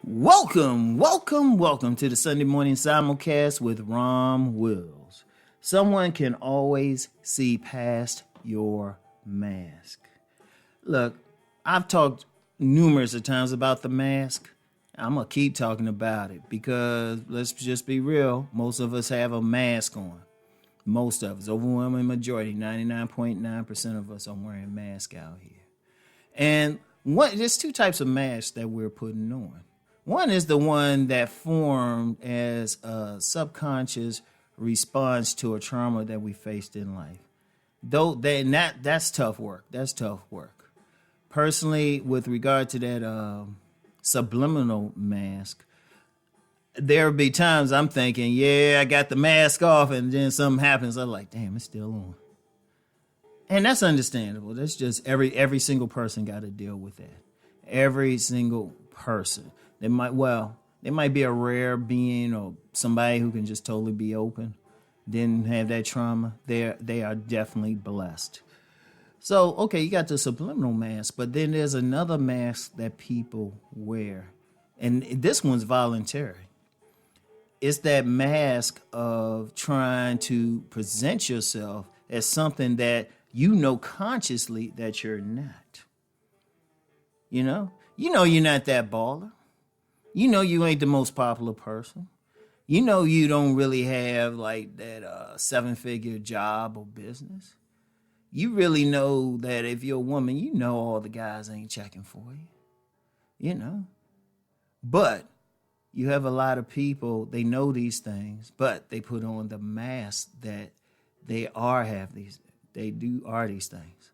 Welcome to the Sunday morning simulcast with Rom Wills. Someone can always see past your mask. Look, I've talked numerous of times about the mask. I'm going to keep talking about it because let's just be real. Most of us have a mask on. Most of us, overwhelming majority, 99.9% of us are wearing masks out here. And there's two types of masks that we're putting on. One is the one that formed as a subconscious response to a trauma that we faced in life. That's tough work. That's tough work. Personally, with regard to that subliminal mask, there'll be times I'm thinking, yeah, I got the mask off, and then something happens. I'm like, damn, it's still on. And that's understandable. That's just every single person got to deal with that. Every single person. They might be a rare being or somebody who can just totally be open, didn't have that trauma. They are definitely blessed. So, okay, you got the subliminal mask, but then there's another mask that people wear. And this one's voluntary. It's that mask of trying to present yourself as something that you know consciously that you're not. You know you're not that baller. You know you ain't the most popular person. You know you don't really have like that 7-figure job or business. You really know that if you're a woman, you know all the guys ain't checking for you. You know. But you have a lot of people, they know these things, but they put on the mask that they are these things.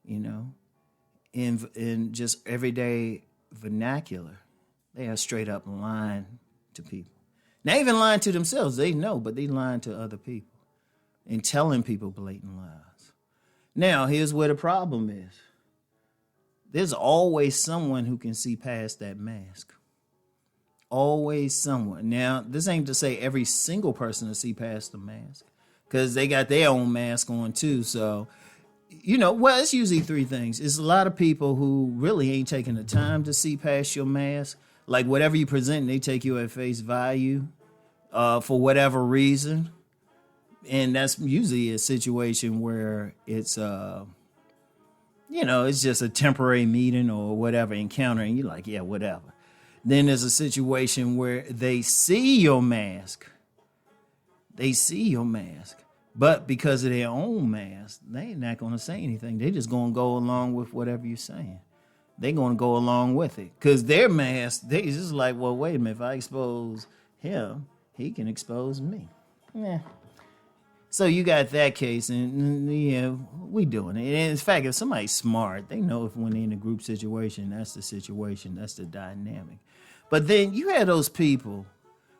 You know. In just everyday vernacular. They are straight up lying to people. Not even lying to themselves. They know, but they lying to other people and telling people blatant lies. Now, here's where the problem is. There's always someone who can see past that mask. Always someone. Now, this ain't to say every single person will see past the mask because they got their own mask on too. So, it's usually three things. It's a lot of people who really ain't taking the time to see past your mask. Like whatever you present, they take you at face value for whatever reason. And that's usually a situation where it's, it's just a temporary meeting or whatever encounter. And you're like, yeah, whatever. Then there's a situation where they see your mask. But because of their own mask, they ain't not going to say anything. They just going to go along with whatever you're saying. They're going to go along with it. Because their mask, they just like, well, wait a minute. If I expose him, he can expose me. Yeah. So you got that case, and we doing it. And in fact, if somebody's smart, they know if when they're in a group situation, that's the situation, that's the dynamic. But then you have those people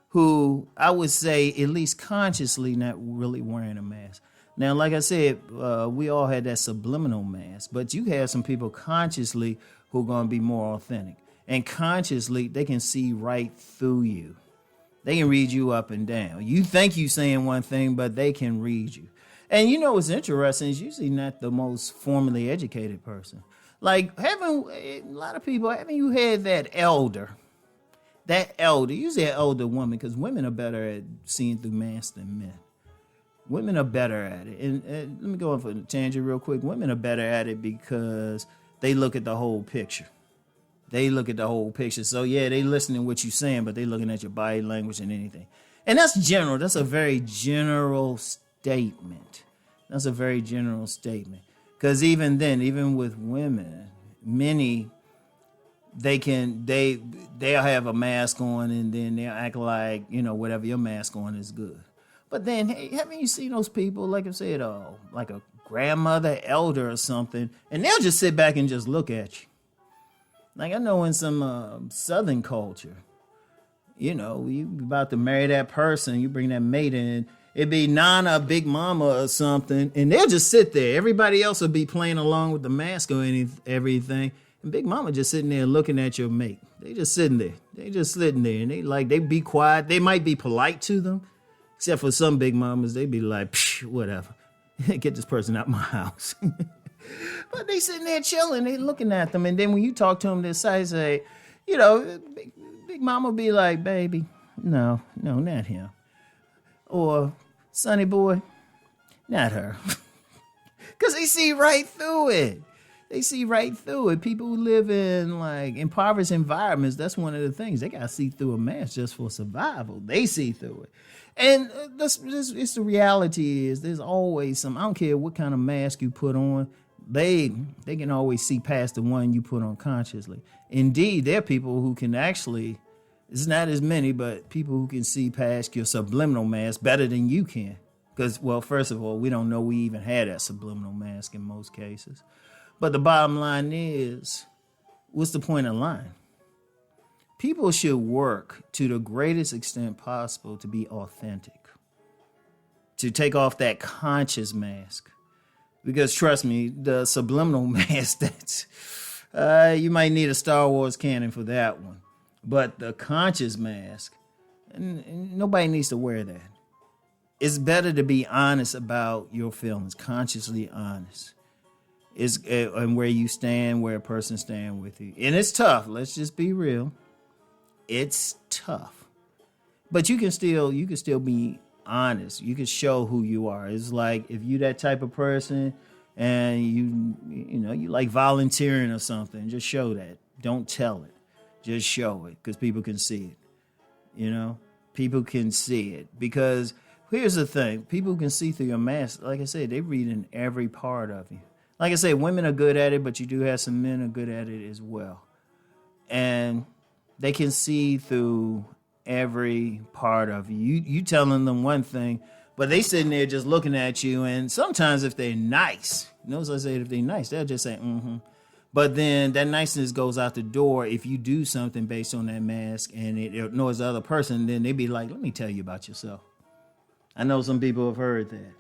who I would say at least consciously not really wearing a mask. Now, like I said, we all had that subliminal mask, but you have some people consciously who are going to be more authentic. And consciously, they can see right through you. They can read you up and down. You think you're saying one thing, but they can read you. And what's interesting is usually not the most formally educated person. Like a lot of people, haven't you had that elder? Usually an elder woman, because women are better at seeing through masks than men. Women are better at it. And let me go on for a tangent real quick. Women are better at it because they look at the whole picture. So, yeah, they listening to what you're saying, but they looking at your body language and anything. And that's general. That's a very general statement. Because even then, even with women, many... they'll have a mask on and then they'll act like, whatever your mask on is good. But then, hey, haven't you seen those people, like I said, like a grandmother, elder or something, and they'll just sit back and just look at you. Like I know in some Southern culture, you about to marry that person, you bring that mate in, it'd be Nana, Big Mama or something, and they'll just sit there. Everybody else will be playing along with the mask or everything. And Big Mama just sitting there looking at your mate. They just sitting there. And they be quiet. They might be polite to them. Except for some Big Mamas, they be like, psh, whatever. Get this person out my house. But they sitting there chilling. They looking at them. And then when you talk to them, they say, Big Mama be like, baby, no, not him. Or, Sonny boy, not her. Because they see right through it. They see right through it. People who live in like impoverished environments, that's one of the things. They got to see through a mask just for survival. They see through it. And this it's the reality is there's always some, I don't care what kind of mask you put on, they can always see past the one you put on consciously. Indeed, there are people who can actually, it's not as many, but people who can see past your subliminal mask better than you can. Because, well, first of all, we don't know we even had that subliminal mask in most cases. But the bottom line is, what's the point of lying? People should work to the greatest extent possible to be authentic, to take off that conscious mask. Because trust me, the subliminal mask, that's, you might need a Star Wars canon for that one. But the conscious mask, and nobody needs to wear that. It's better to be honest about your feelings, consciously honest. And where you stand, where a person stands with you. And it's tough. Let's just be real. It's tough. But you can still be honest. You can show who you are. It's like if you that type of person and you like volunteering or something, just show that. Don't tell it. Just show it because people can see it. People can see it because here's the thing. People can see through your mask. Like I said, they read in every part of you. Like I say, women are good at it, but you do have some men are good at it as well. And they can see through every part of you. You telling them one thing, but they sitting there just looking at you. And sometimes if they're nice, notice I said if they're nice, they'll just say, mm-hmm. But then that niceness goes out the door if you do something based on that mask and it ignores the other person, then they be like, let me tell you about yourself. I know some people have heard that.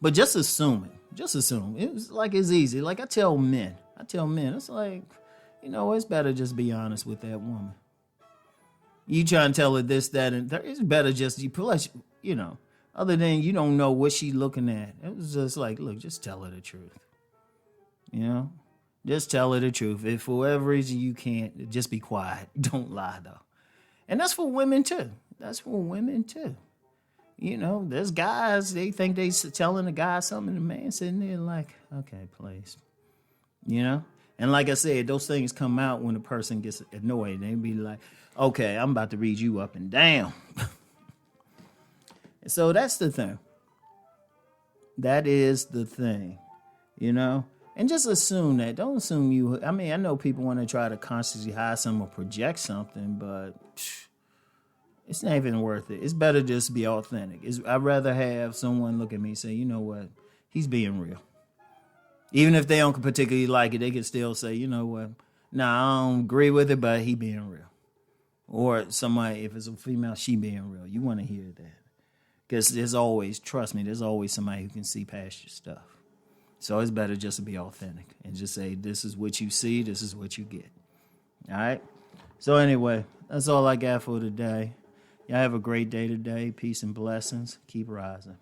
But just assume. It's like it's easy. Like I tell men, it's like, it's better just be honest with that woman. You try and tell her this, that, and it's better just, other than you don't know what she looking at. It was just like, look, just tell her the truth. Just tell her the truth. If for whatever reason you can't, just be quiet. Don't lie, though. And that's for women, too. There's guys, they think they telling a guy something, and the man sitting there like, okay, please. And like I said, those things come out when the person gets annoyed. They be like, okay, I'm about to read you up and down. So that's the thing. That is the thing, And just assume that. Don't assume I know people want to try to consciously hide something or project something, but it's not even worth it. It's better just to be authentic. I'd rather have someone look at me and say, you know what, he's being real. Even if they don't particularly like it, they can still say, you know what, I don't agree with it, but he being real. Or somebody, if it's a female, she being real. You want to hear that. Because there's always somebody who can see past your stuff. So it's better just to be authentic and just say, this is what you see, this is what you get. All right? So anyway, that's all I got for today. Y'all have a great day today. Peace and blessings. Keep rising.